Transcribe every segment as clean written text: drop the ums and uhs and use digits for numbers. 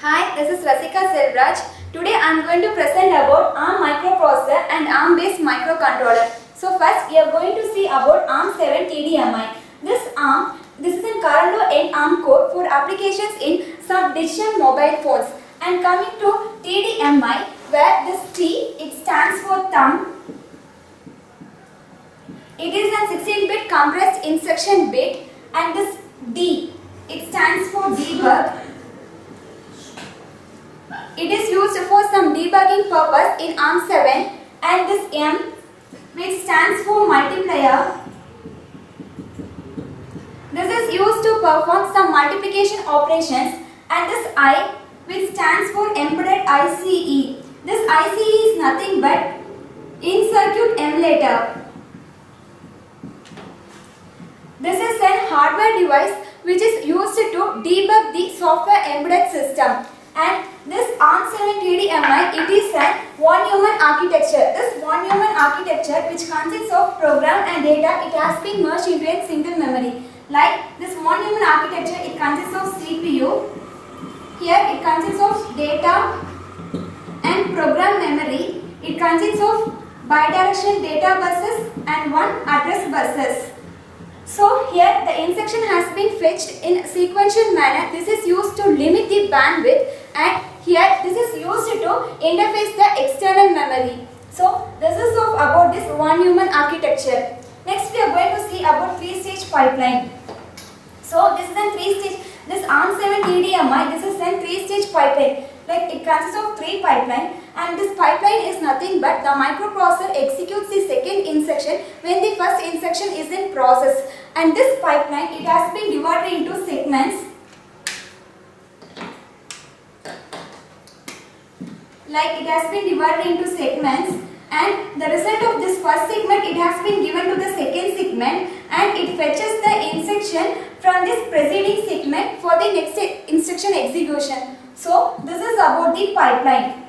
Hi, this is Rasika Selvraj. Today I am going to present about ARM microprocessor and ARM based microcontroller. So first we are going to see about ARM7 TDMI. This is an Carlo N ARM core for applications in some digital mobile phones. And coming to TDMI, where this T it stands for thumb. It is a 16-bit compressed instruction bit, and this D it stands for debug. It is used for some debugging purpose in ARM7, and this M which stands for multiplier. This is used to perform some multiplication operations, and this I which stands for embedded ICE. This ICE is nothing but in-circuit emulator. This is a hardware device which is used to debug the software embedded system. And this ARM7 TDMI, it is a one-human architecture. This one-human architecture which consists of program and data, it has been merged into a single memory. Like this one-human architecture, it consists of CPU. Here it consists of data and program memory. It consists of bidirectional data buses and one address buses. So here the instruction has been fetched in sequential manner. This is used to limit the bandwidth, and here this is used to interface the external memory. So this is about this one human architecture. Next we are going to see about three-stage pipeline. So this is a three-stage, this ARM7 TDMI, this is a three-stage pipeline. Like it consists of three pipelines, and this pipeline is nothing but the microprocessor executes the second instruction when the first instruction is in process. And this pipeline, it has been divided into segments. Like it has been divided into segments, and the result of this first segment, it has been given to the second segment, and it fetches the instruction from this preceding segment for the next instruction execution. So this is about the pipeline.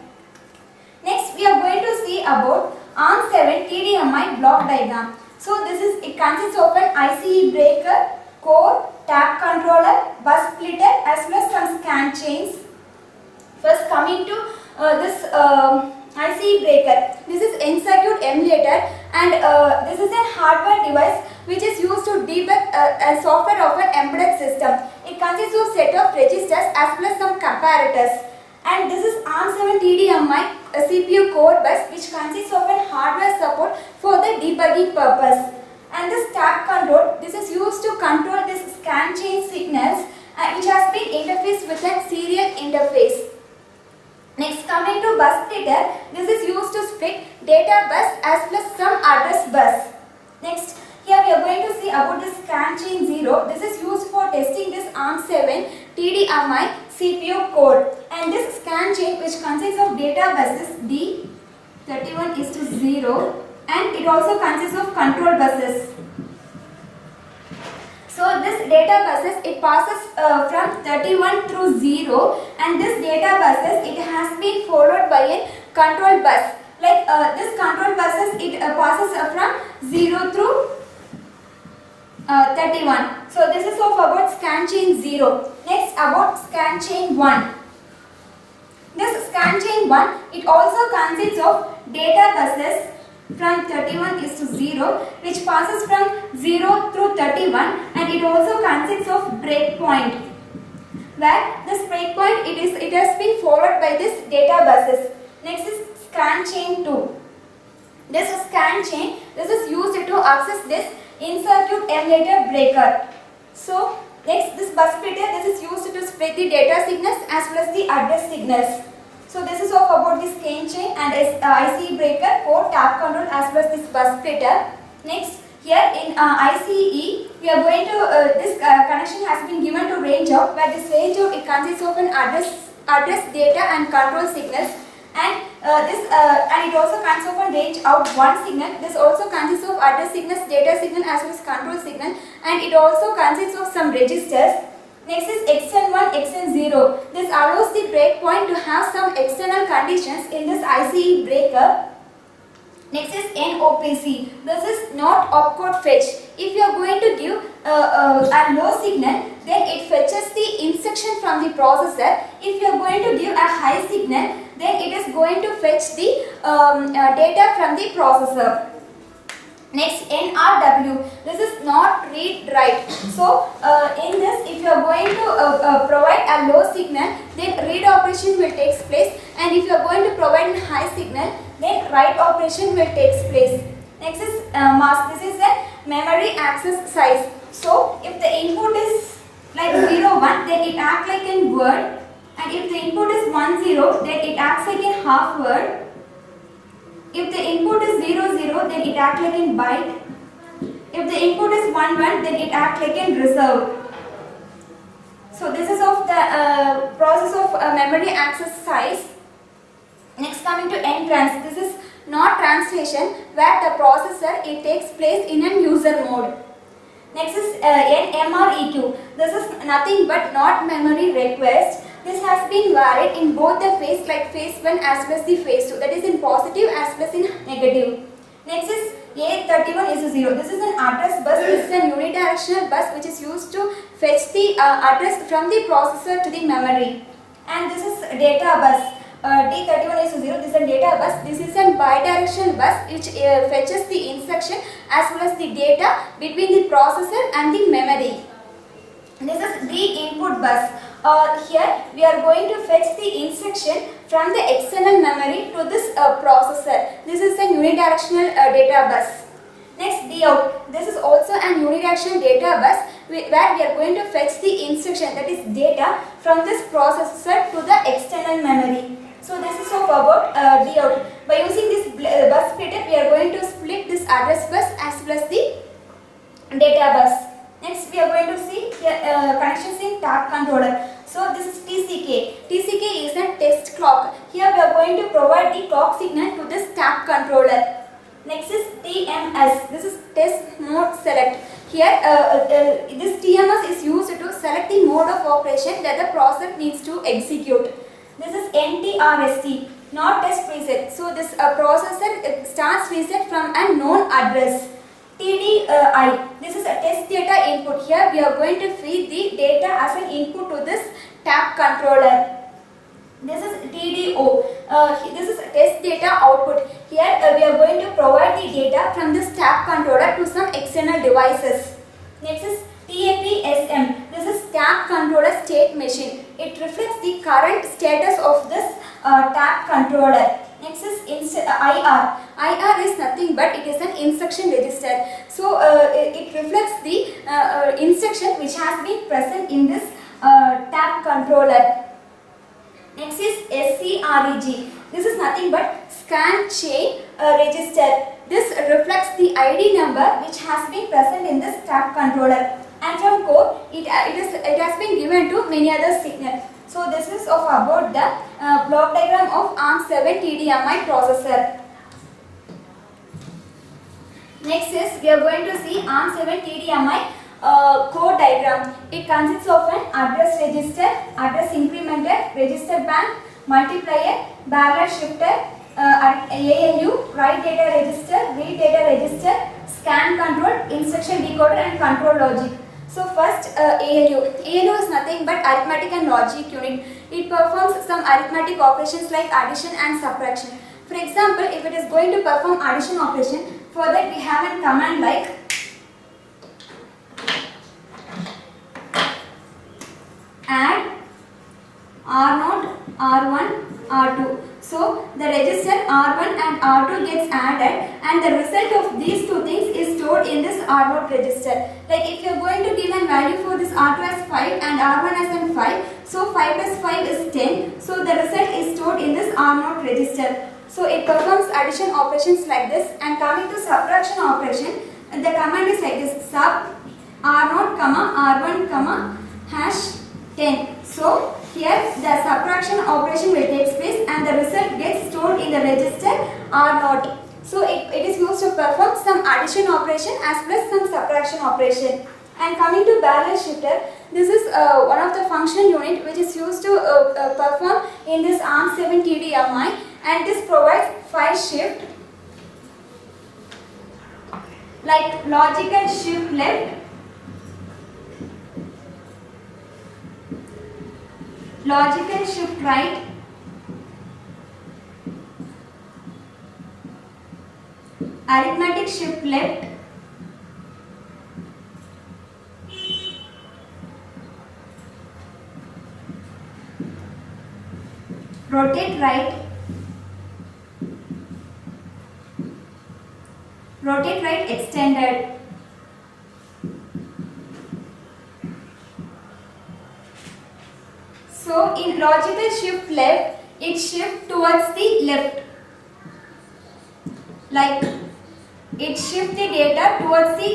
Next we are going to see about ARM7 TDMI block diagram. So it consists of an ICE breaker, core, tap controller, bus splitter as well as some scan chains. First coming to this ICE breaker. This is in-circuit emulator, and this is a hardware device which is used to debug a software of an embedded system. It consists of set of registers as well as some comparators. And this is ARM7 TDMI CPU core bus which consists of an hardware support for the debugging purpose. And this tap control, this is used to control this scan chain signals which has been interfaced with a serial interface. Next coming to bus splitter, this is used to split data bus as well as some address bus. Next, here we are going to see about this scan chain 0. This is used for testing this ARM7 TDMI CPU code. And this scan chain which consists of data buses D31 is to 0, and it also consists of control buses. So this data buses, it passes from 31 through 0, and this data buses, it has been followed by a control bus. Like this control buses, it passes from 0 through 31. So this is all about scan chain 0. Next about scan chain 1. This scan chain 1, it also consists of data buses from 31 is to 0 which passes from 0 through 31, and it also consists of breakpoint, where this breakpoint it has been followed by this data buses. Next is scan chain 2. This scan chain, this is used to access this in-circuit emulator breaker. So next this bus splitter, this is used to split the data signals as well as the address signals. So this is all about this scan chain and ICE breaker, core, tap control as well as this bus splitter. Next here in ICE, we are going to this connection has been given to range out, where this range out it consists of an address data and control signals, and and it also consists of a range out one signal. This also consists of address signals, data signal as well as control signal, and it also consists of some registers. Next is xn1, xn0. This allows the breakpoint to have some external conditions in this ICE breaker. Next is NOPC. This is not opcode fetch. If you are going to give a low signal, then it fetches the instruction from the processor. If you are going to give a high signal, then it is going to fetch the data from the processor. Next, NRW. This is not read write. So in this, if you are going to provide a low signal, then read operation will take place, and if you are going to provide a high signal, then write operation will take place. Next is mask. This is a memory access size. So if the input is like 0, 1, then it acts like a word, and if the input is 1, 0, then it acts like a half word. If the input is 0, 0, then it acts like a byte. If the input is 1, 1, then it acts like a reserve. So this is of the process of memory access size. Next, coming to NTrans. This is not translation, where the processor it takes place in a user mode. Next is NMREQ. This is nothing but not memory request. This has been varied in both the phase, like phase 1 as well as the phase 2, that is in positive as well as in negative. Next is A31:0. This is an address bus. This is a unidirectional bus which is used to fetch the address from the processor to the memory. And this is data bus. D31:0. This is a data bus. This is a bidirectional bus which fetches the instruction as well as the data between the processor and the memory. This is the input bus. Here we are going to fetch the instruction from the external memory to this processor. This is a unidirectional data bus. Next, D-out. This is also an unidirectional data bus where we are going to fetch the instruction, that is data, from this processor to the external memory. So this is all about D-out. By using this bus splitter, we are going to split this address bus as well as the data bus. Next, we are going to see connections in tap controller. So this is TCK. TCK is a test clock. Here we are going to provide the clock signal to this tap controller. Next is TMS. This is test mode select. Here this TMS is used to select the mode of operation that the processor needs to execute. This is NTRST, not test reset. So this processor starts reset from a known address. TDI. This is a test data input. Here we are going to feed the data as an input to this tap controller. This is TDO. This is test data output. Here we are going to provide the data from this tap controller to some external devices. Next is TAPSM. This is tap controller state machine. It reflects the current status of this tap controller. Next is IR. IR is nothing but it is an instruction register. So it reflects the instruction which has been present in this tap controller. Next is SCREG. This is nothing but scan chain register. This reflects the ID number which has been present in this tap controller. And from code, it has been given to many other signals. So this is of about the block diagram of ARM7 TDMI processor. Next is we are going to see ARM7 TDMI code diagram. It consists of an address register, address incrementer, register bank, multiplier, parallel shifter, ALU, write data register, read data register, scan control, instruction decoder and control logic. So first ALU. ALU is nothing but arithmetic and logic unit. It performs some arithmetic operations like addition and subtraction. For example, if it is going to perform addition operation, for that we have a command like add R0, R1, R2. So the register R1 and R2 gets added and the result of these two things is stored in this R0 register. Like if you are going to give a value for this R2 as 5 and R1 as 5, so 5 plus 5 is 10. So the result is stored in this R0 register. So it performs addition operations like this, and coming to subtraction operation, the command is like this: sub R0, R1, hash 10. So here the subtraction operation will take place and the result gets stored in the register R0. So it is used to perform some addition operation as well as some subtraction operation. And coming to parallel shifter, this is one of the function unit which is used to perform in this ARM7 TDMI, and this provides 5 shift like logical shift left, logical shift right, arithmetic shift left, rotate right, rotate right extended. So in logical shift left, it shifts towards the left. Like it shifts the data towards the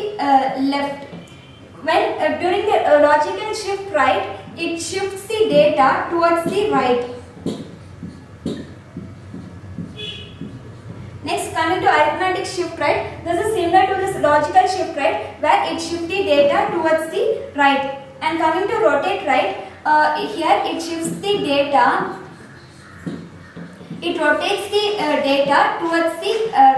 left. When during the logical shift right, it shifts the data towards the right. Next, coming to arithmetic shift right, this is similar to this logical shift right, where it shifts the data towards the right. And coming to rotate right, here it shifts the data, it rotates the data towards the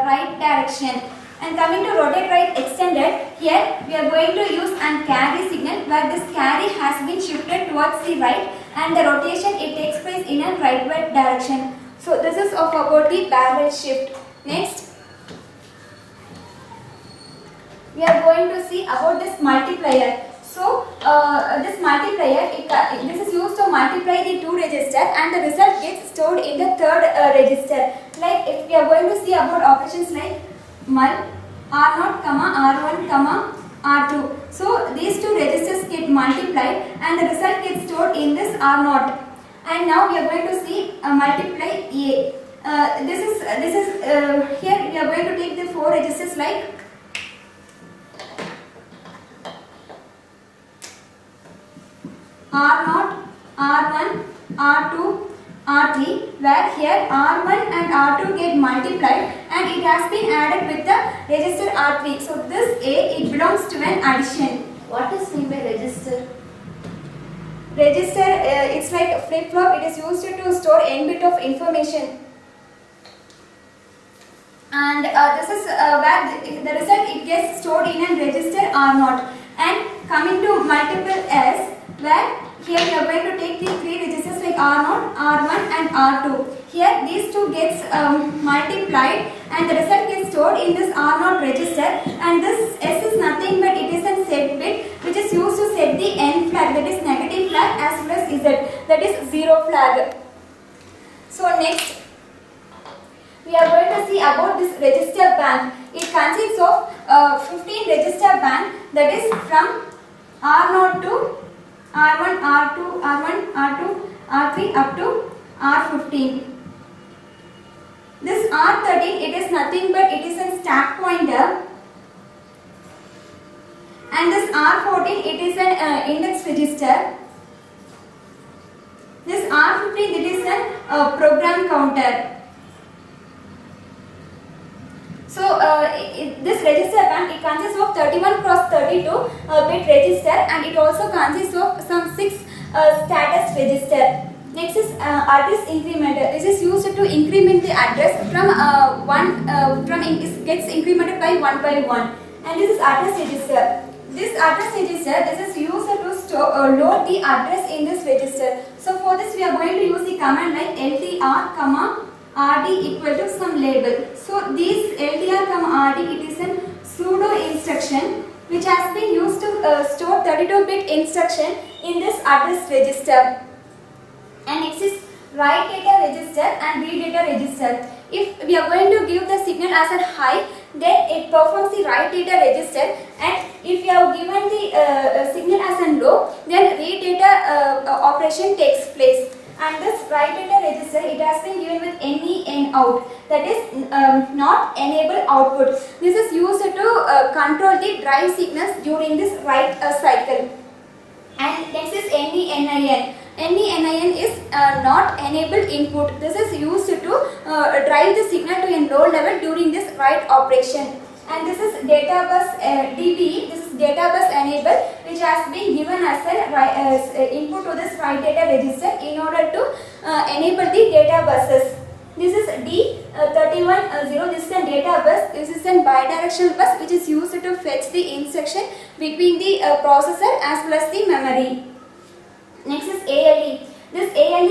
right direction. And coming to rotate right extended, here we are going to use an carry signal, where this carry has been shifted towards the right and the rotation it takes place in a rightward direction. So this is of about the barrel shift. Next, we are going to see about this multiplier. So this multiplier, this is used to multiply the two register and the result gets stored in the third register. Like if we are going to see about operations like mul, R0, R1, R2. So these two registers get multiplied and the result gets stored in this R0. And now we are going to see multiply A. This is here we are going to take the four registers like R0, R1, R2, R3, where here R1 and R2 get multiplied and it has been added with the register R3. So this A, it belongs to an addition. What is meant by register? Register, it's like a flip-flop. It is used to store n bit of information. And this is where the result it gets stored in a register R0. And coming to multiple S, where here we are going to take the three registers like R0, R1 and R2. Here these two gets multiplied and the result gets stored in this R0 register, and this S is nothing but it is a set bit which is used to set the N flag, that is negative flag, as well as Z, that is 0 flag. So next we are going to see about this register bank. It consists of 15 register bank, that is from R0 to R1, R2, R1, R2, R3 up to R15. This R13, it is nothing but it is a stack pointer, and this R14, it is an index register. This R15, it is a program counter. So this register bank, it consists of 31 cross 32 bit register, and it also consists of some 6 status register. Next is address incrementer. This is used to increment the address from it gets incremented by 1 by 1. And this is address register. This address register, this is used to load the address in this register. So for this we are going to use the command like LDR, RD equal to some label. So these LDR, RD, it is a pseudo instruction which has been used to store 32-bit instruction in this address register. And next is write data register and read data register. If we are going to give the signal as a high, then it performs the write data register, and if you have given the signal as a low, then read data operation takes place. And this write data register, it has been given with NE N out, that is not enable output. This is used to control the drive signals during this write cycle. And next is NE-NIN. NE-NIN is not enabled input. This is used to drive the signal to a low level during this write operation. And this is data bus DBE. This is data bus enable, which has been given as an input to this write data register in order to enable the data buses. This is D3110. This is a data bus. This is a bidirectional bus which is used to fetch the instruction between the processor as well as the memory. Next is ALE. This ALE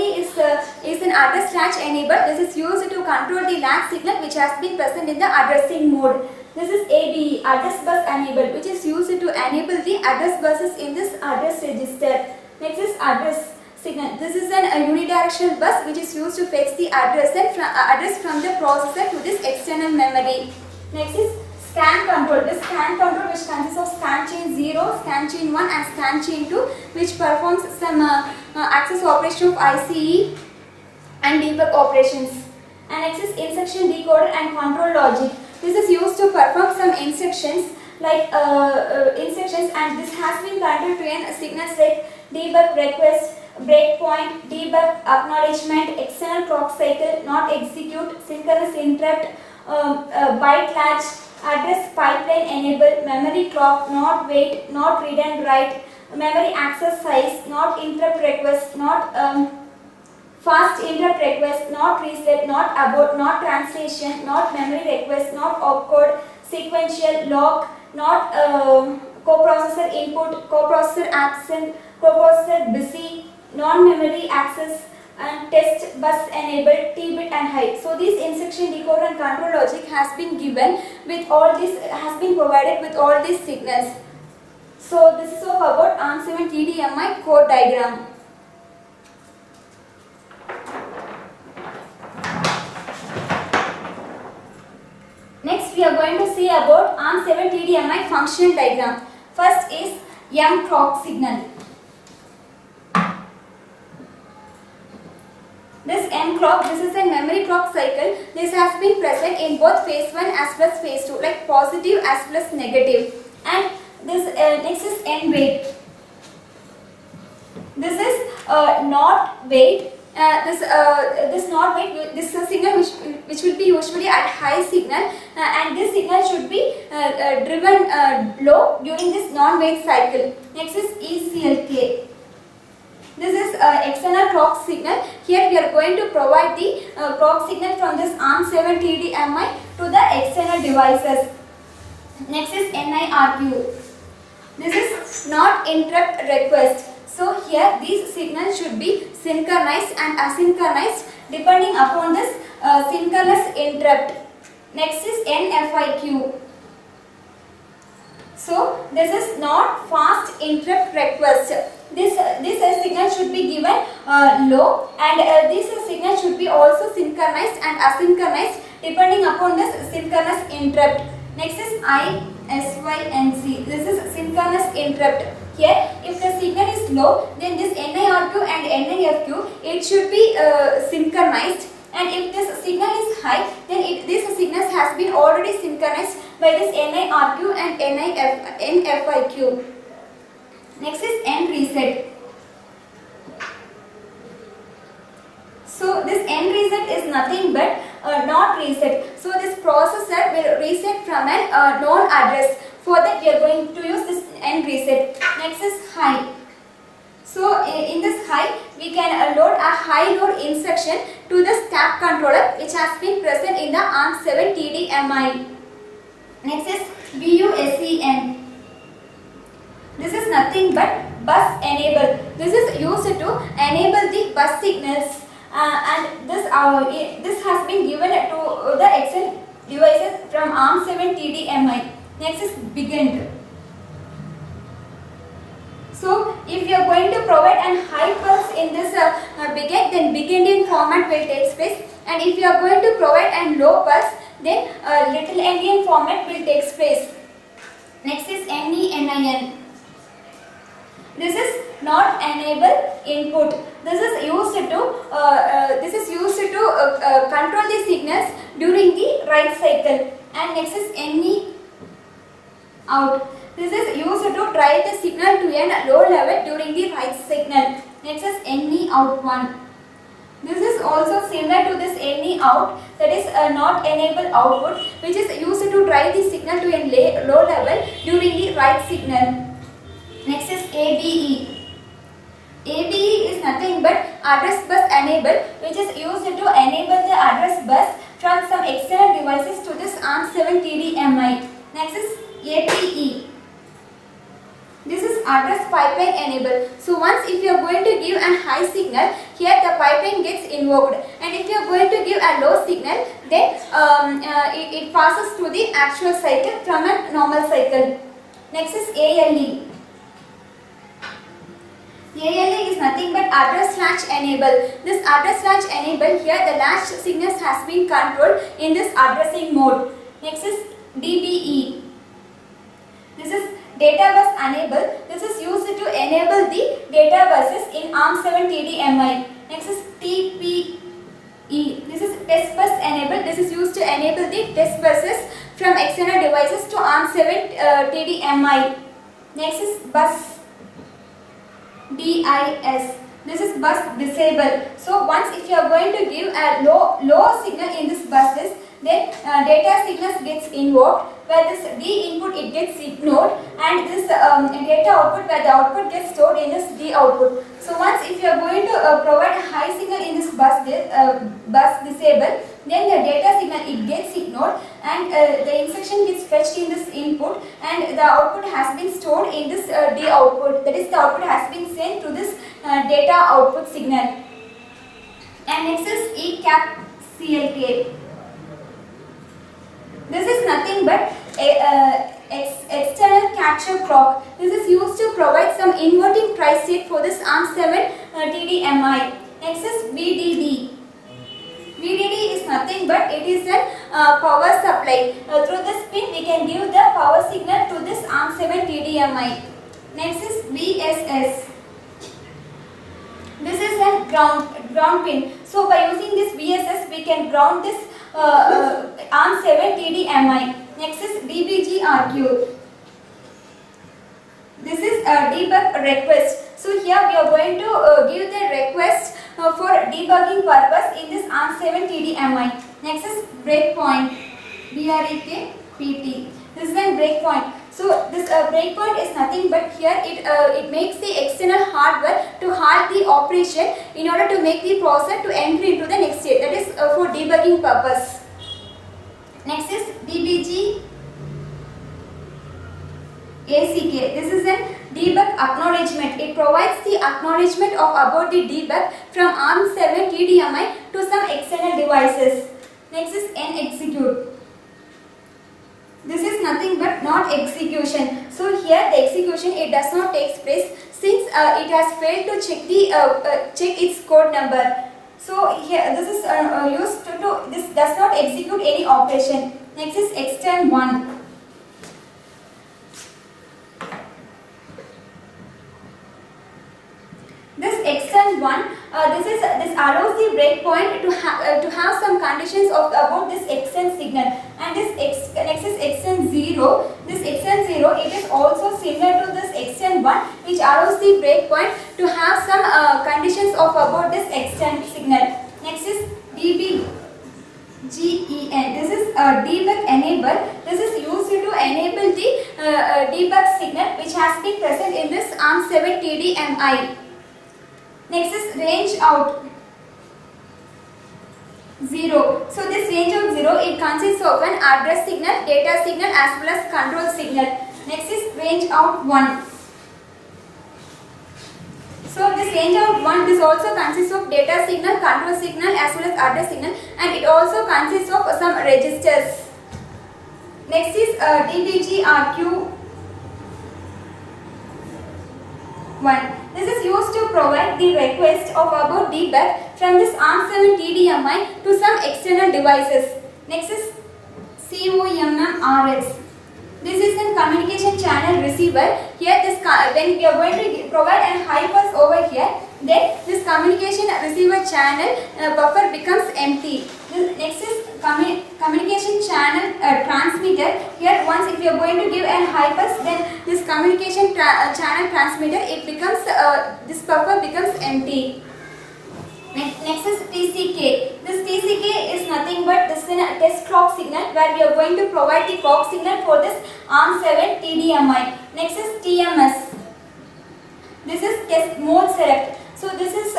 is an address latch enable. This is used to control the latch signal which has been present in the addressing mode. This is ABE, address bus enable, which is used to enable the address buses in this address register. Next is address signal. This is an unidirectional bus which is used to fetch the address from the processor to this external memory. Next is scan control. The scan control which consists of scan chain 0, scan chain 1 and scan chain 2, which performs some access operation of ICE and debug operations. And next is instruction decoder and control logic. This is used to perform some instructions like instructions, and this has been converted to an signals like debug request, breakpoint, debug, acknowledgement, external clock cycle, not execute, synchronous interrupt, byte latch, address pipeline enable, memory clock, not wait, not read and write, memory access size, not interrupt request, not fast interrupt request, not reset, not abort, not translation, not memory request, not opcode, sequential, lock, not coprocessor input, coprocessor absent, coprocessor busy, non-memory access, and test bus enabled, T-bit and high. So this instruction decoder and control logic has been given with all this, has been provided with all these signals. So this is all about ARM7 TDMI code diagram. Next we are going to see about ARM7 TDMI functional diagram. First is M clock signal. This M clock, this is a memory clock cycle. This has been present in both phase 1 as well as phase 2, like positive as well as negative. And this next is N wait. This is not wait. This not wait. This is a signal which will be usually at high signal, and this signal should be driven low during this non-wait cycle. Next is ECLK. This is external clock signal. Here we are going to provide the clock signal from this ARM7 TDMI to the external devices. Next is NIRQ. This is not interrupt request. So here these signals should be synchronized and asynchronized depending upon this synchronous interrupt. Next is NFIQ. So this is not fast interrupt request. This signal should be given low, and this signal should be also synchronized and asynchronized depending upon this synchronous interrupt. Next is ISYNC. This is synchronous interrupt. Here, if the signal is low, then this NIRQ and NIFQ, it should be synchronized. And if this signal is high, then this signal has been already synchronized by this NIRQ and NFIQ. Next is N reset. So this N reset is nothing but not reset. So this processor will reset from an known address. For that we are going to use this N reset. Next is high. So in this high we can load a high load instruction to the stack controller which has been present in the ARM7 TDMI. Next is BUSEN. This is nothing but bus enable. This is used to enable the bus signals, and this has been given to the external devices from ARM7 TDMI. Next is BigEnd. So if you are going to provide an high pulse in this BigEnd, then BigEndian format will take place, and if you are going to provide an low pulse, then little endian format will take place. Next is NENIN. This is not enable input. This is used to control the signals during the write cycle. And next is NE out. This is used to drive the signal to a low level during the write signal. Next is NE out 1. This is also similar to this NE out, that is not enable output, which is used to drive the signal to a low level during the write signal. Next is ABE. ABE is nothing but address bus enable, which is used to enable the address bus from some external devices to this ARM7 TDMI. Next is APE. This is address pipeline enable. So once if you are going to give an high signal, here the pipeline gets invoked, and if you are going to give a low signal, then it passes to the actual cycle from a normal cycle. Next is ALE. ALE is nothing but address latch enable. This address latch enable, here the latch signals has been controlled in this addressing mode. Next is DBE. This is data bus enable. This is used to enable the data buses in ARM7 TDMI. Next is TPE. This is test bus enable. This is used to enable the test buses from external devices to ARM7 TDMI. Next is bus DIS. This is bus disable. So once if you are going to give a low signal in this buses, then data signals gets invoked, where this D input it gets ignored, and this data output, where the output gets stored in this D output. So once if you are going to provide a high signal in this bus disable, then the data signal it gets ignored, and the instruction gets fetched in this input, and the output has been stored in this D output. That is, the output has been sent to this data output signal. And next is ECAP CLK. This is nothing but external capture clock. This is used to provide some inverting tri-state for this ARM7 TDMI. Next is VDD. VDD is nothing but it is a power supply. Through this pin we can give the power signal to this ARM7 TDMI. Next is VSS. This is a ground pin. So by using this VSS we can ground this ARM7 TDMI. Next is DBGRQ. This is a debug request. So here we are going to give the request for debugging purpose in this ARM7 TDMI. Next is breakpoint. BREKPT. This is a breakpoint. So this breakpoint is nothing but here it makes the external hardware to halt the operation in order to make the processor to enter into the next state. That is for debugging purpose. Next is DBG ACK. This is a debug acknowledgement. It provides the acknowledgement of about the debug from ARM7 TDMI to some external devices. Next is NExecute. This is nothing but not execution. So here the execution it does not take place since it has failed to check its code number. So here this is used to this does not execute any operation. Next is extend 1. This extend 1, this allows the breakpoint to have some conditions of about this extend signal, and this next is extend 0. This extend 0 it is also similar to this extend 1, which allows the breakpoint to have some conditions of about this extend signal. Next is DBGEN. This is debug enable. This is used to enable the debug signal which has been present in this ARM7 TDMI. Next is range out 0. So this range out 0 it consists of an address signal, data signal as well as control signal. Next is range out 1. So this range out 1 this also consists of data signal, control signal as well as address signal, and it also consists of some registers. Next is DBGRQ 1. This is used to provide the request of about debug from this ARM7 TDMI to some external devices. Next is COMMRS. This is a communication channel receiver. Here this when we are going to provide a high pass over here, then this communication receiver channel buffer becomes empty. Next is communication channel transmitter. Here once if you are going to give a high pass, then this communication channel transmitter it becomes this buffer becomes empty. Next is TCK. This TCK is nothing but this is a test clock signal where we are going to provide the clock signal for this ARM7 TDMI. Next is TMS. This is test mode select. So this is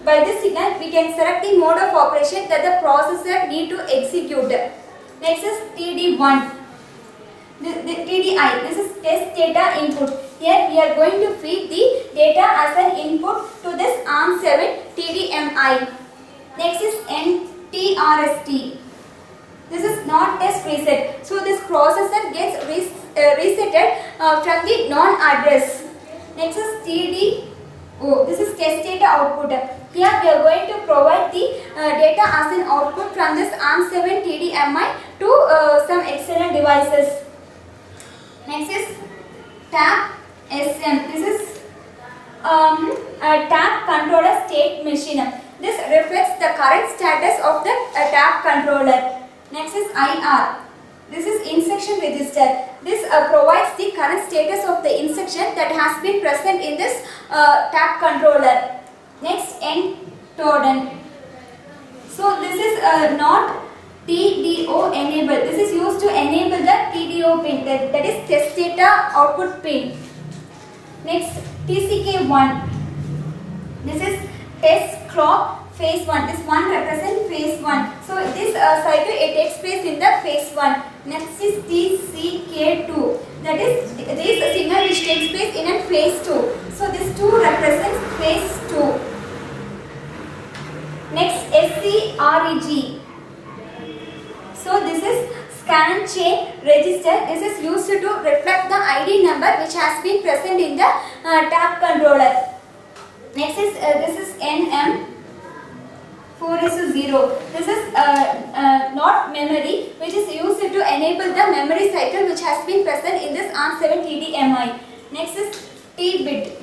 by this signal we can select the mode of operation that the processor need to execute. Next is TD1. the TDI, this is test data input. Here we are going to feed the data as an input to this ARM7 TDMI. Next is NTRST. This is not test reset. So this processor gets resetted from the non-address. Next is TDO. This is test data output. Here we are going to provide the data as an output from this ARM7 TDMI to some external devices. Next is TAP SM. This is a TAP controller state machine. This reflects the current status of the TAP controller. Next is IR. This is instruction register. This provides the current status of the instruction that has been present in this TAP controller. Next, NTODEN. So this is not TDO enable. This is used to enable the TDO pin, that is test data output pin. Next, TCK1. This is test clock phase 1. This one represents phase 1. So this cycle it takes place in the phase 1. Next is TCK2. That is this signal which takes place in a phase 2. So this 2 represents phase 2. Next, SCREG. So this is scan chain register. This is used to reflect the ID number which has been present in the TAP controller. Next is this is NM 4:0. This is not memory, which is used to enable the memory cycle which has been present in this ARM7 TDMI. Next is T-bit.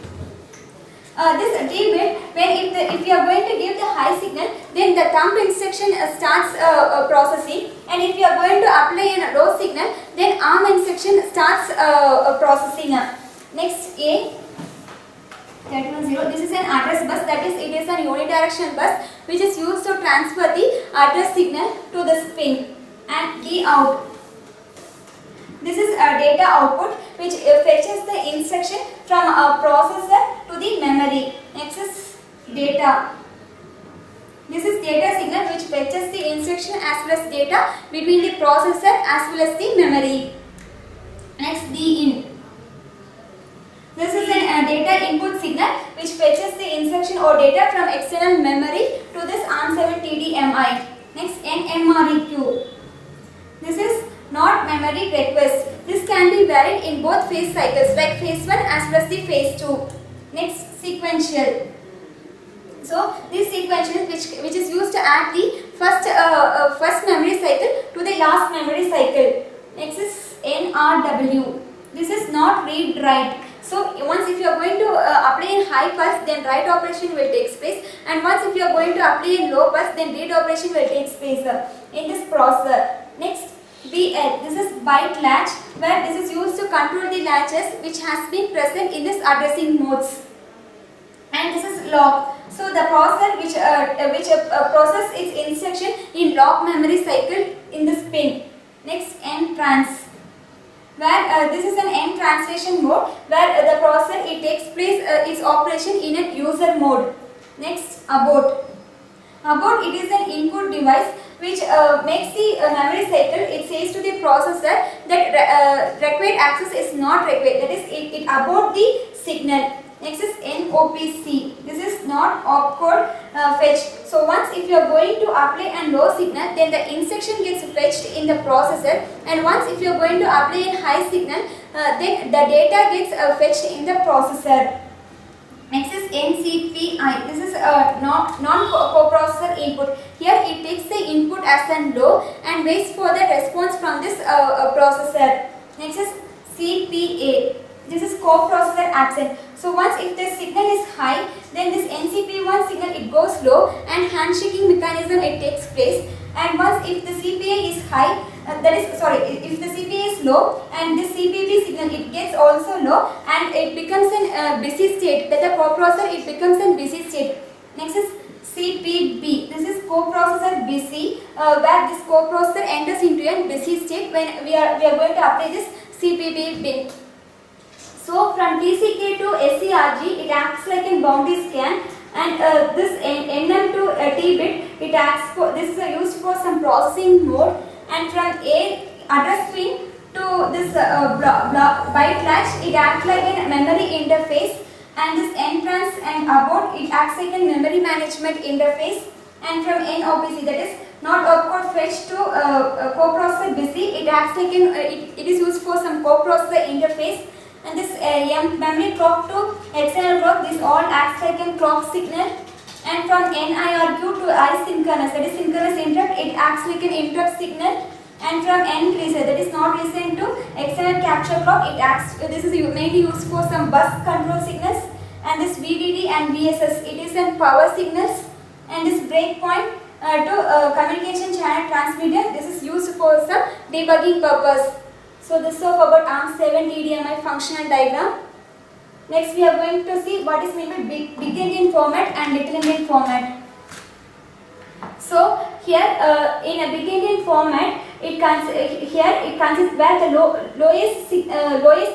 This T-bit, when if you are going to give the high signal, then the thumb instruction starts processing, and if you are going to apply a low signal, then ARM instruction starts processing. Next, A310. This is an address bus, that is it is an unidirectional bus which is used to transfer the address signal to the pin. And key out. This is a data output which fetches the instruction from a processor to the memory. Next is data. This is data signal which fetches the instruction as well as data between the processor as well as the memory. Next, DIN. This is a data input signal which fetches the instruction or data from external memory to this ARM7 TDMI. Next, NMREQ. This is not memory request. This can be varied in both phase cycles, like phase 1 as well as the phase 2. Next, sequential. So this sequential which is used to add the first memory cycle to the last memory cycle. Next is NRW. This is not read write. So once if you are going to apply in high pulse, then write operation will take place, and once if you are going to apply in low pulse, then read operation will take place in this processor. Next, BL. This is byte latch, where this is used to control the latches which has been present in this addressing modes. And this is lock. So the processor which process its instruction in lock memory cycle in this pin. Next, NTrans, where this is an end translation mode, where the processor it takes place its operation in a user mode. Next, abort. Abort, it is an input device which makes the memory cycle. It says to the processor that required access is not required, that is it abort the signal. Next is NOPC. This is not opcode fetch. So once if you are going to apply a low signal, then the instruction gets fetched in the processor, and once if you are going to apply a high signal, then the data gets fetched in the processor. Next is NCPI. This is non-coprocessor input. Here it takes the input as a low and waits for the response from this processor. Next is CPA. This is coprocessor absent. So once if the signal is high, then this NCP1 signal it goes low and handshaking mechanism it takes place. And once if the CPA is high, if the CPA is low and this CPB signal it gets also low and it becomes a busy state, that the coprocessor it becomes a busy state. Next is CPB. This is coprocessor busy, where this coprocessor enters into a busy state when we are going to apply this CPB bit. So from TCK to SCRG, it acts like a boundary scan, and this NM to T bit, it acts for, this is used for some processing mode, and from A address pin to to this byte latch, it acts like a memory interface, and this entrance and abort, it acts like a memory management interface, and from NOPC, that is not opcode fetch to coprocessor busy, it acts like it is used for some coprocessor interface, and this memory clock to external clock, this all acts like a clock signal, and from NIRQ to asynchronous, that is synchronous interrupt, it acts like an interrupt signal, and from N-reset, that is not recent, to external capture clock, it acts, this is mainly used for some bus control signals, and this VDD and VSS, it is in power signals, and this breakpoint to communication channel transmitter, this is used for some debugging purpose. So this is all about ARM7 TDMI functional diagram. Next we are going to see what is meant by big endian format and little endian format. So here in a big endian format, it consists where the lowest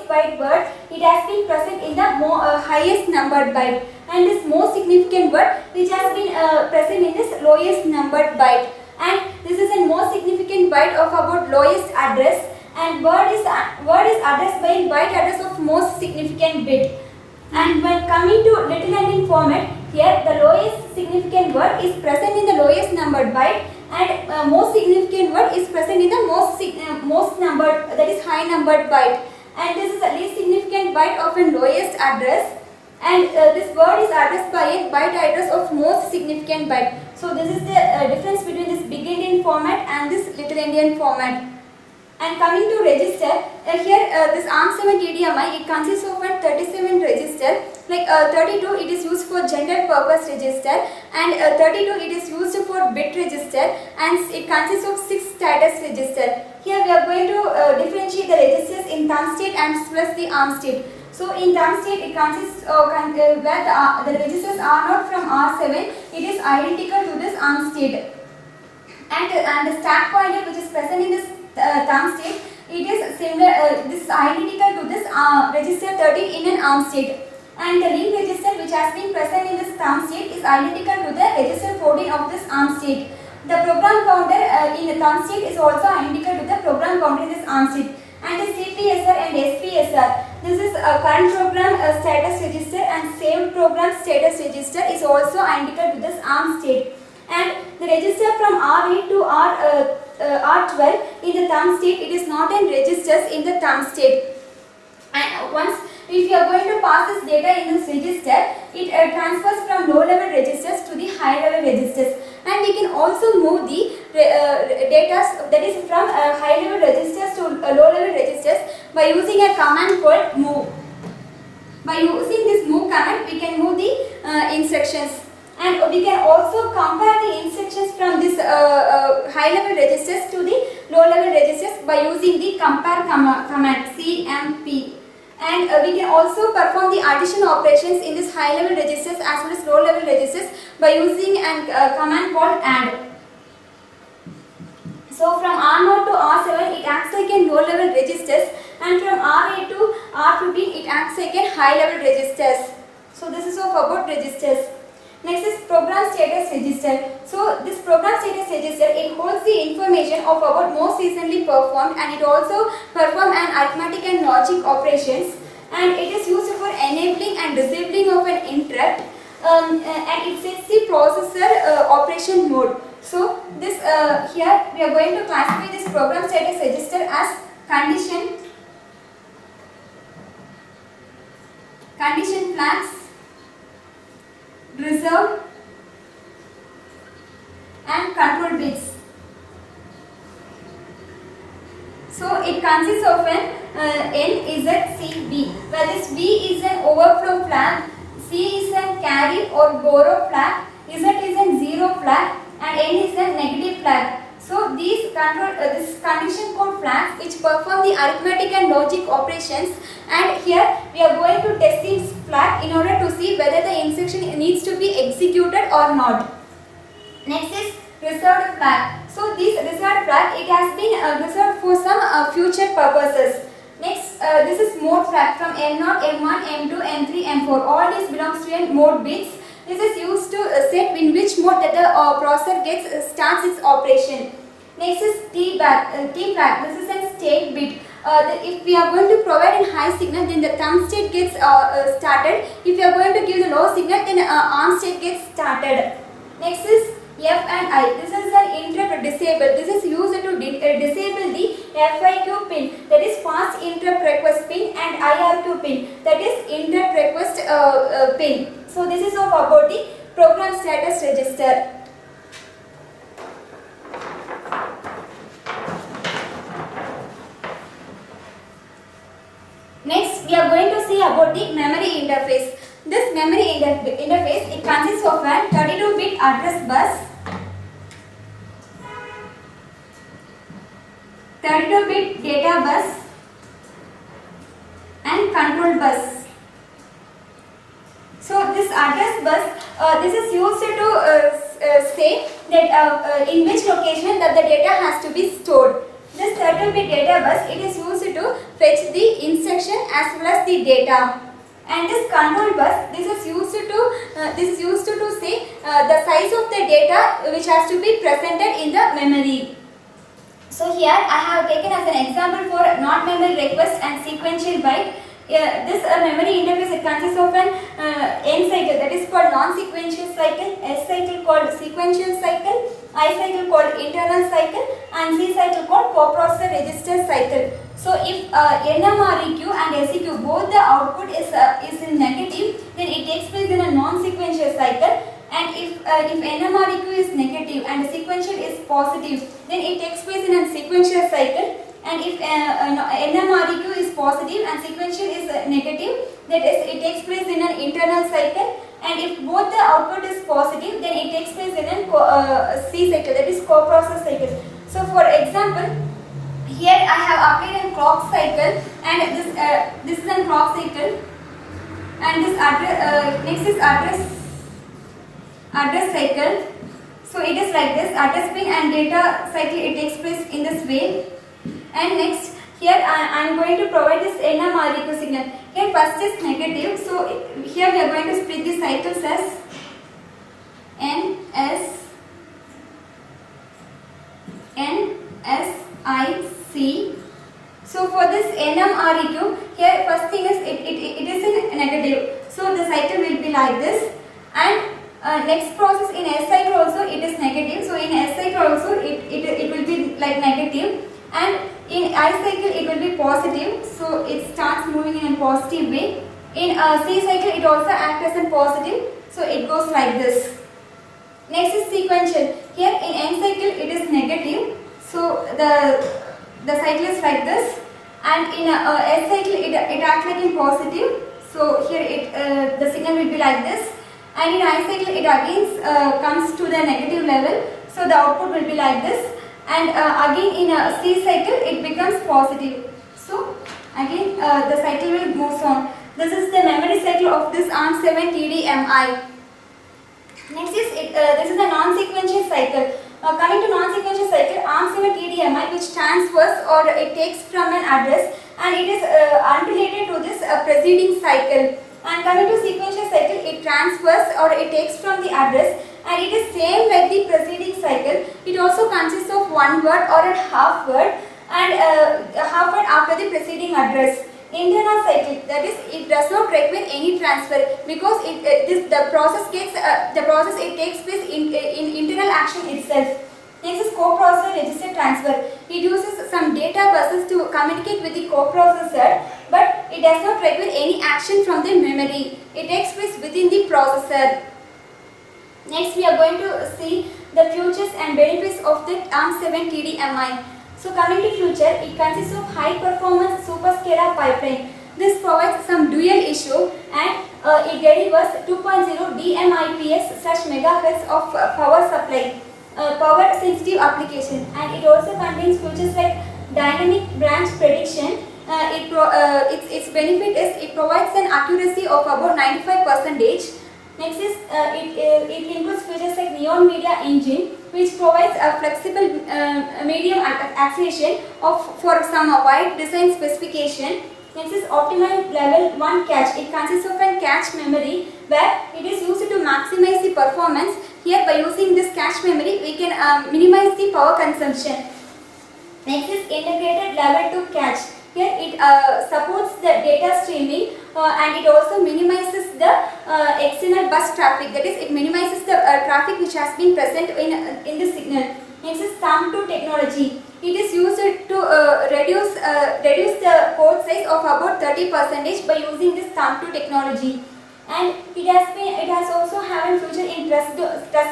byte word, it has been present in the highest numbered byte, and this most significant word which has been present in this lowest numbered byte, and this is a most significant byte of about lowest address, and word is addressed by byte address of most significant bit. And when coming to little endian format, here the lowest significant word is present in the lowest numbered byte, and most significant word is present in the most numbered, that is high numbered byte, and this is the least significant byte of a lowest address, and this word is addressed by a byte address of most significant byte. So this is the difference between this big endian format and this little endian format. And coming to register, here this ARM7 TDMI, it consists of 37 register, like 32 it is used for general purpose register, and 32 it is used for bit register, and it consists of 6 status register. Here we are going to differentiate the registers in thumb state and plus the arm state. So in thumb state, it consists of where the registers are not from R7, it is identical to this arm state, and the stack pointer which is present in this thumb state, it is similar, this is identical to this register 13 in an arm state, and the link register which has been present in this thumb state is identical to the register 14 of this arm state. The program counter in the thumb state is also identical to the program counter in this arm state, and the CPSR and SPSR, this is a current program status register and saved program status register is also identical to this arm state, and the register from R8 to R12 in the thumb state, it is not in registers in the thumb state, and once if you are going to pass this data in this register, it transfers from low level registers to the high level registers, and we can also move the data, that is from high level registers to low level registers, by using a command called move. By using this move command, we can move the instructions. And we can also compare the instructions from this high level registers to the low level registers by using the compare command CMP. And we can also perform the addition operations in this high level registers as well as low level registers by using a command called add. So from R0 to R7, it acts like a low level registers, and from R8 to R15, it acts like a high level registers. So this is all about registers. Next is program status register. So this program status register, it holds the information of about most recently performed, and it also perform an arithmetic and logic operations, and it is used for enabling and disabling of an interrupt, and it sets the processor operation mode. So this here we are going to classify this program status register as condition flags, reserved, and control bits. So it consists of an NZCB, where this B is an overflow flag, C is a carry or borrow flag, Z is a zero flag, and N is a negative flag. So these this condition code flags which perform the arithmetic and logic operations, and here we are going to test this flag in order to see whether the instruction needs to be executed or not. Next is reserved flag. So this reserved flag, it has been reserved for some future purposes. Next, this is mode flag from M0, M1, M2, M3, M4. All these belongs to a mode bits. This is used to set in which mode that the processor starts its operation. Next is T flag. This is a state bit. if we are going to provide a high signal, then the thumb state gets started. If you are going to give the low signal, then arm state gets started. Next is F and I. This is an interrupt disable. This is used to disable the FIQ pin, that is fast interrupt request pin, and IRQ pin, that is interrupt request pin. So this is all about the program status register. Next, we are going to see about the memory interface. This memory interface, it consists of a 32-bit address bus, 32-bit data bus, and control bus. So this address bus, this is used to say that in which location that the data has to be stored. This 32-bit data bus, it is used to fetch the instruction as well as the data. And this control bus, this is used to say the size of the data which has to be presented in the memory. So here I have taken as an example for not memory request and sequential byte. This memory interface, it consists of an N cycle, that is called non-sequential cycle, S cycle called sequential cycle, I cycle called internal cycle, and C cycle called coprocessor register cycle. So if NMREQ and SEQ both the output is in negative, then it takes place in a non-sequential cycle. And if NMREQ is negative and sequential is positive, then it takes place in a sequential cycle. And if NMREQ is positive and sequential is negative, that is, it takes place in an internal cycle. And if both the output is positive, then it takes place in a C cycle, that is coprocessor cycle. So for example, here I have applied a clock cycle, and this is a clock cycle, and this address next is address cycle. So it is like this, address pin and data cycle, it takes place in this way. And next, here I am going to provide this NMREQ signal. Here first is negative, so here we are going to split the cycles as N, S, N, S, I, C. So for this NMREQ, here first thing is it is in negative. So the cycle will be like this. And next process in S cycle also it is negative. So in S cycle also it will be like negative. And in I cycle it will be positive, so it starts moving in a positive way. In C cycle it also acts as a positive, so it goes like this. Next is sequential. Here in N cycle it is negative, so the cycle is like this. And in S cycle it acts like in positive, so here the signal will be like this. And in I cycle it again comes to the negative level, so the output will be like this. And again in a C cycle it becomes positive. So again the cycle will move on. This is the memory cycle of this ARM7 TDMI. Next is this is the non-sequential cycle. Coming to non-sequential cycle, ARM7 TDMI, which transfers or it takes from an address, and it is unrelated to this preceding cycle. And coming to sequential cycle, it transfers or it takes from the address, and it is same like the preceding cycle. It also consists of one word or a half word, and a half word after the preceding address. Internal cycle, that is, it does not require any transfer because the process takes place in internal action itself. Next is coprocessor register transfer. It uses some data buses to communicate with the coprocessor, but it does not require any action from the memory. It takes place within the processor. Next, we are going to see the features and benefits of the ARM7 TDMI. So coming to future, it consists of high performance superscalar pipeline. This provides some dual issue, and it delivers 2.0 DMIPS/MHz of power supply, power sensitive application, and it also contains features like dynamic branch prediction. Its benefit is it provides an accuracy of about 95%. Next is it includes features like Neon Media Engine, which provides a flexible medium acceleration for some wide design specification. Next is optimal level 1 cache. It consists of a cache memory where it is used to maximize the performance. Here by using this cache memory, we can minimize the power consumption. Next is integrated level 2 cache. Here it supports the data streaming and it also minimizes the external bus traffic. That is, it minimizes the traffic which has been present in the signal. Next is STAMP2 technology. It is used to reduce the port size of about 30% by using this STAMP2 technology. And it has also have a future in trust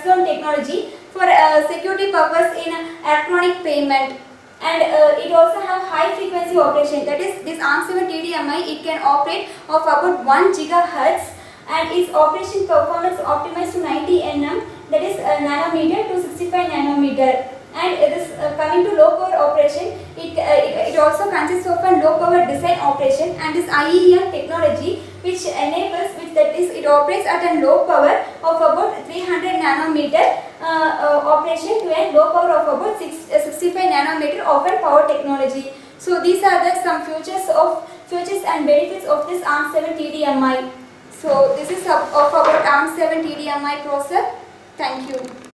zone technology for security purpose in electronic payment. And it also have high frequency operation. That is, this ARM7 TDMI, it can operate of about 1 gigahertz and its operation performance optimized to 90 nm, that is nanometer to 65 nanometer. And this coming to low power operation, it also consists of a low power design operation, and this IEM technology which enables, it operates at a low power of about 300 nanometer operation to a low power of about 65 nanometer open power technology. So these are the some features and benefits of this ARM7 TDMI. So this is of about ARM7 TDMI processor. Thank you.